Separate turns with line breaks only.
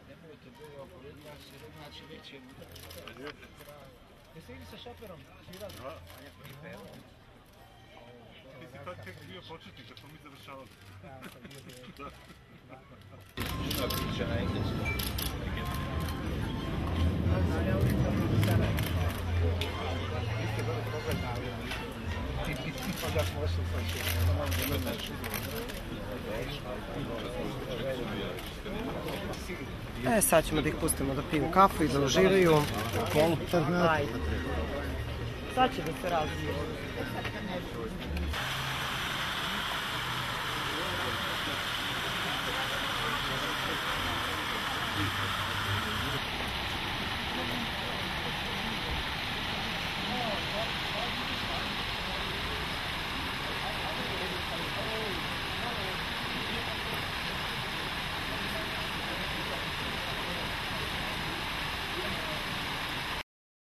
Nemojte bilo pored nas, jer znači neće bude. Jeste ili sa šoferom svirali?
Da. Ti si tad tek bio početnik, kad smo mi završavali.
Da, sam bio bio.
Šta priča na engleskom?
Vi ste dobro pogledali. Onda smo ošli sa
Sad ćemo da ih pustimo da piju kafu i da uživaju.
Sad će da se razvije.